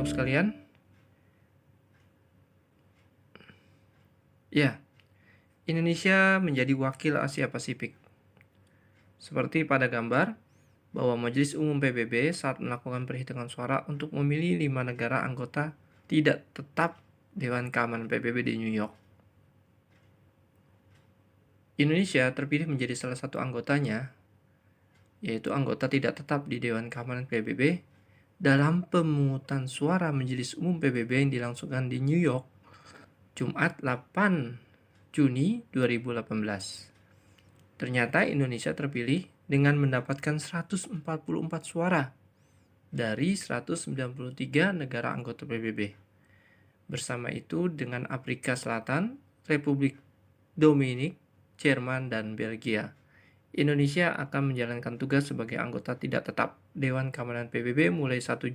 Sekalian, ya, Indonesia menjadi wakil Asia Pasifik. Seperti pada gambar, bahwa Majelis Umum PBB saat melakukan perhitungan suara untuk memilih 5 negara anggota tidak tetap Dewan Keamanan PBB di New York. Indonesia terpilih menjadi salah satu anggotanya, yaitu anggota tidak tetap di Dewan Keamanan PBB, dalam pemungutan suara Majelis Umum PBB yang dilangsungkan di New York, Jumat 8 Juni 2018. Ternyata Indonesia terpilih dengan mendapatkan 144 suara dari 193 negara anggota PBB. Bersama itu dengan Afrika Selatan, Republik Dominik, Jerman, dan Belgia. Indonesia akan menjalankan tugas sebagai anggota tidak tetap Dewan Keamanan PBB mulai 1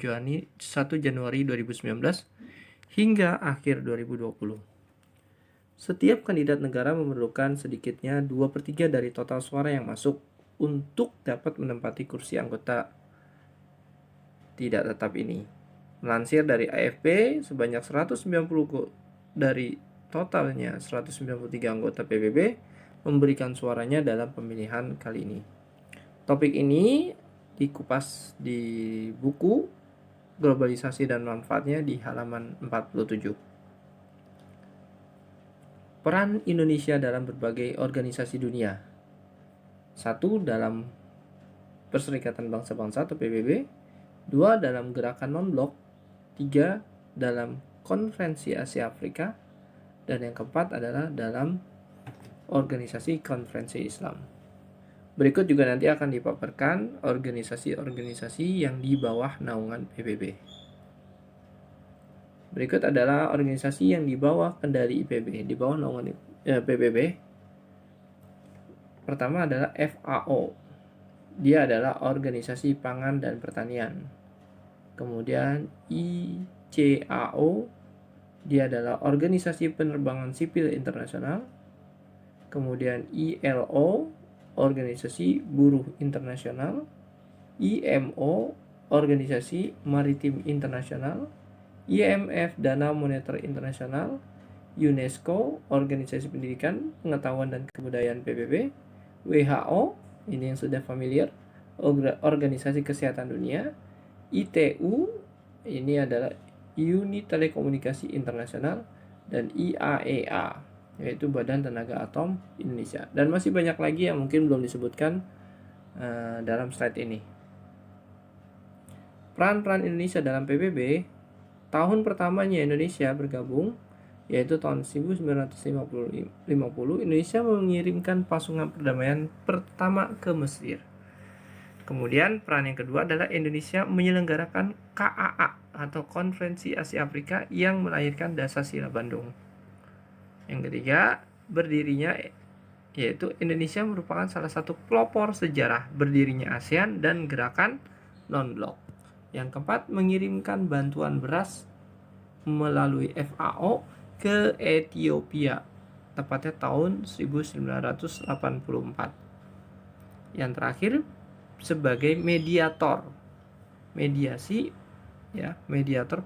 Januari 2019 hingga akhir 2020. Setiap kandidat negara memerlukan sedikitnya 2/3 dari total suara yang masuk untuk dapat menempati kursi anggota tidak tetap ini. Melansir dari AFP, sebanyak 190 dari totalnya 193 anggota PBB memberikan suaranya dalam pemilihan kali ini. Topik ini dikupas di buku Globalisasi dan Manfaatnya di halaman 47. Peran Indonesia dalam berbagai organisasi dunia. 1. Dalam Perserikatan Bangsa-Bangsa atau PBB. 2. Dalam gerakan non-blok. 3. Dalam Konferensi Asia Afrika. Dan yang keempat adalah dalam Organisasi Konferensi Islam. Berikut juga nanti akan dipaparkan organisasi-organisasi yang di bawah naungan PBB. Berikut adalah organisasi yang di bawah kendali PBB, di bawah naungan PBB. Pertama adalah FAO. Dia adalah Organisasi Pangan dan Pertanian. Kemudian ICAO. Dia adalah Organisasi Penerbangan Sipil Internasional. Kemudian ILO, Organisasi Buruh Internasional. IMO, Organisasi Maritim Internasional. IMF, Dana Moneter Internasional. UNESCO, Organisasi Pendidikan, Pengetahuan dan Kebudayaan PBB. WHO, ini yang sudah familiar, Organisasi Kesehatan Dunia. ITU, ini adalah Unit Telekomunikasi Internasional. Dan IAEA, yaitu Badan Tenaga Atom Indonesia. Dan masih banyak lagi yang mungkin belum disebutkan dalam slide ini. Peran-peran Indonesia dalam PBB, tahun pertamanya Indonesia bergabung, yaitu tahun 1950, Indonesia mengirimkan pasukan perdamaian pertama ke Mesir. Kemudian peran yang kedua adalah Indonesia menyelenggarakan KAA atau Konferensi Asia Afrika yang melahirkan Dasar-Sila Bandung. Yang ketiga, berdirinya yaitu Indonesia merupakan salah satu pelopor sejarah berdirinya ASEAN dan gerakan non-blok. Yang keempat, mengirimkan bantuan beras melalui FAO ke Ethiopia, tepatnya tahun 1984. Yang terakhir, sebagai mediator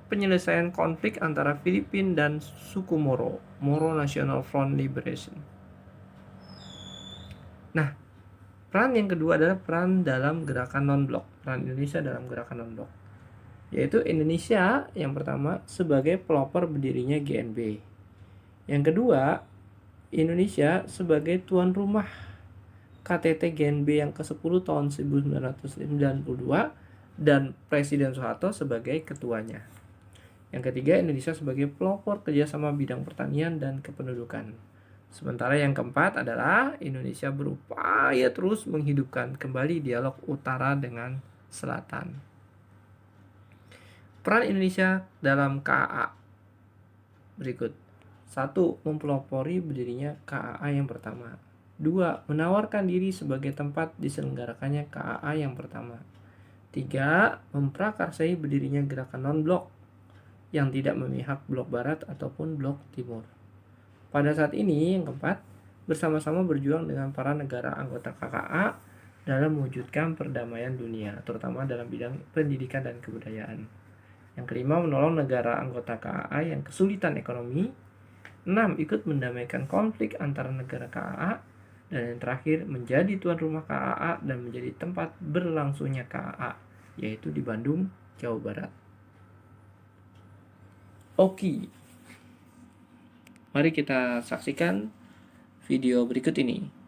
penyelesaian konflik antara Filipina dan suku Moro National Front Liberation. Nah, peran yang kedua adalah peran dalam gerakan non-blok, peran Indonesia dalam gerakan non-blok, yaitu Indonesia yang pertama sebagai pelopor berdirinya GNB. Yang kedua, Indonesia sebagai tuan rumah KTT GNB yang ke-10 tahun 1992 dan Presiden Soeharto sebagai ketuanya. Yang ketiga, Indonesia sebagai pelopor kerjasama bidang pertanian dan kependudukan. Sementara yang keempat adalah Indonesia berupaya terus menghidupkan kembali dialog utara dengan selatan. Peran Indonesia dalam KAA berikut. 1. Mempelopori berdirinya KAA yang pertama. 2. Menawarkan diri sebagai tempat diselenggarakannya KAA yang pertama. 3. Memprakarsai berdirinya gerakan non-blok yang tidak memihak blok barat ataupun blok timur. Pada saat ini, yang keempat, bersama-sama berjuang dengan para negara anggota KAA dalam mewujudkan perdamaian dunia, terutama dalam bidang pendidikan dan kebudayaan. Yang kelima, menolong negara anggota KAA yang kesulitan ekonomi. 6. Ikut mendamaikan konflik antara negara KAA. Dan yang terakhir, menjadi tuan rumah KAA dan menjadi tempat berlangsungnya KAA, yaitu di Bandung, Jawa Barat. Oke. Mari kita saksikan video berikut ini.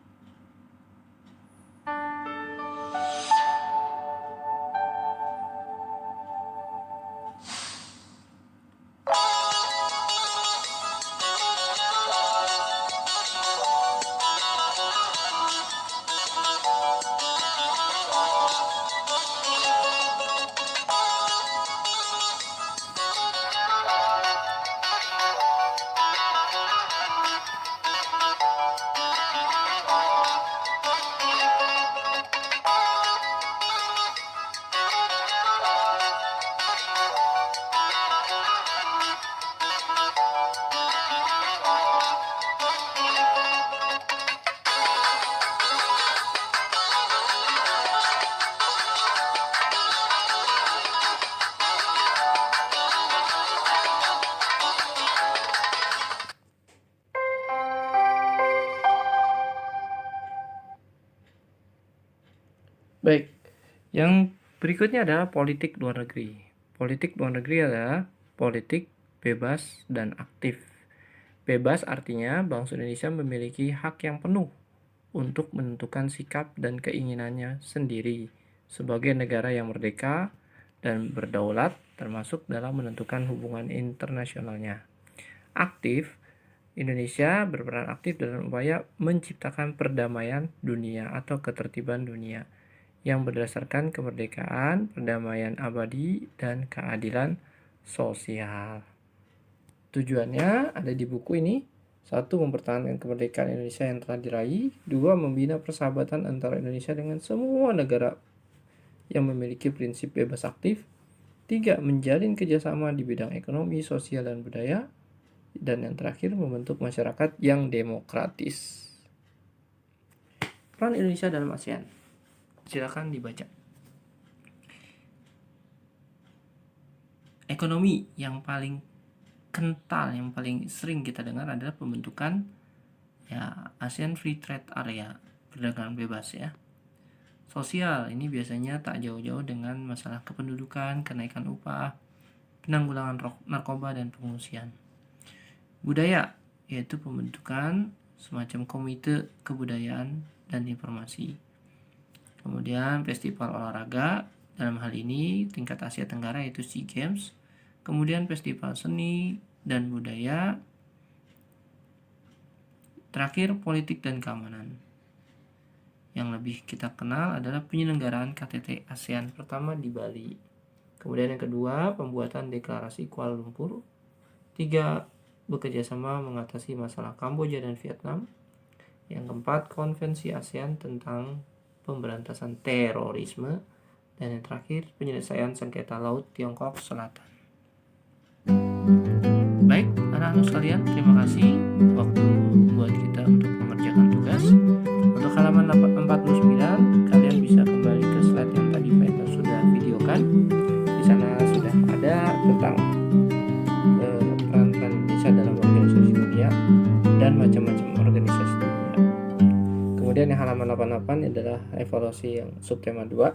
Baik, yang berikutnya adalah politik luar negeri. Politik luar negeri adalah politik bebas dan aktif. Bebas artinya bangsa Indonesia memiliki hak yang penuh untuk menentukan sikap dan keinginannya sendiri sebagai negara yang merdeka dan berdaulat, termasuk dalam menentukan hubungan internasionalnya. Aktif, Indonesia berperan aktif dalam upaya menciptakan perdamaian dunia atau ketertiban dunia yang berdasarkan kemerdekaan, perdamaian abadi, dan keadilan sosial. Tujuannya ada di buku ini. 1. Mempertahankan kemerdekaan Indonesia yang telah diraih. 2. Membina persahabatan antara Indonesia dengan semua negara yang memiliki prinsip bebas aktif. 3. Menjalin kerjasama di bidang ekonomi, sosial, dan budaya. Dan yang terakhir, membentuk masyarakat yang demokratis. Peran Indonesia dalam ASEAN. Silakan dibaca. Ekonomi yang paling kental, yang paling sering kita dengar adalah pembentukan ASEAN Free Trade Area, perdagangan bebas ya. Sosial ini biasanya tak jauh-jauh dengan masalah kependudukan, kenaikan upah, penanggulangan narkoba dan pengungsian. Budaya yaitu pembentukan semacam komite kebudayaan dan informasi. Kemudian festival olahraga, dalam hal ini tingkat Asia Tenggara yaitu SEA Games. Kemudian festival seni dan budaya. Terakhir, politik dan keamanan. Yang lebih kita kenal adalah penyelenggaraan KTT ASEAN pertama di Bali. Kemudian yang kedua, pembuatan deklarasi Kuala Lumpur. 3. Bekerjasama mengatasi masalah Kamboja dan Vietnam. Yang keempat, konvensi ASEAN tentang pemberantasan terorisme. Dan yang terakhir, penyelesaian sengketa laut Tiongkok Selatan. Baik, anak-anak sekalian, terima kasih waktu buat kita untuk mengerjakan tugas. Untuk halaman 49, kalian bisa kembali ke slide yang tadi Pak Enda sudah videokan. Di sana sudah ada tentang peran Indonesia dalam organisasi dunia dan macam-macam organisasi dunia. Kemudian yang halaman 88 adalah evaluasi yang subtema 2.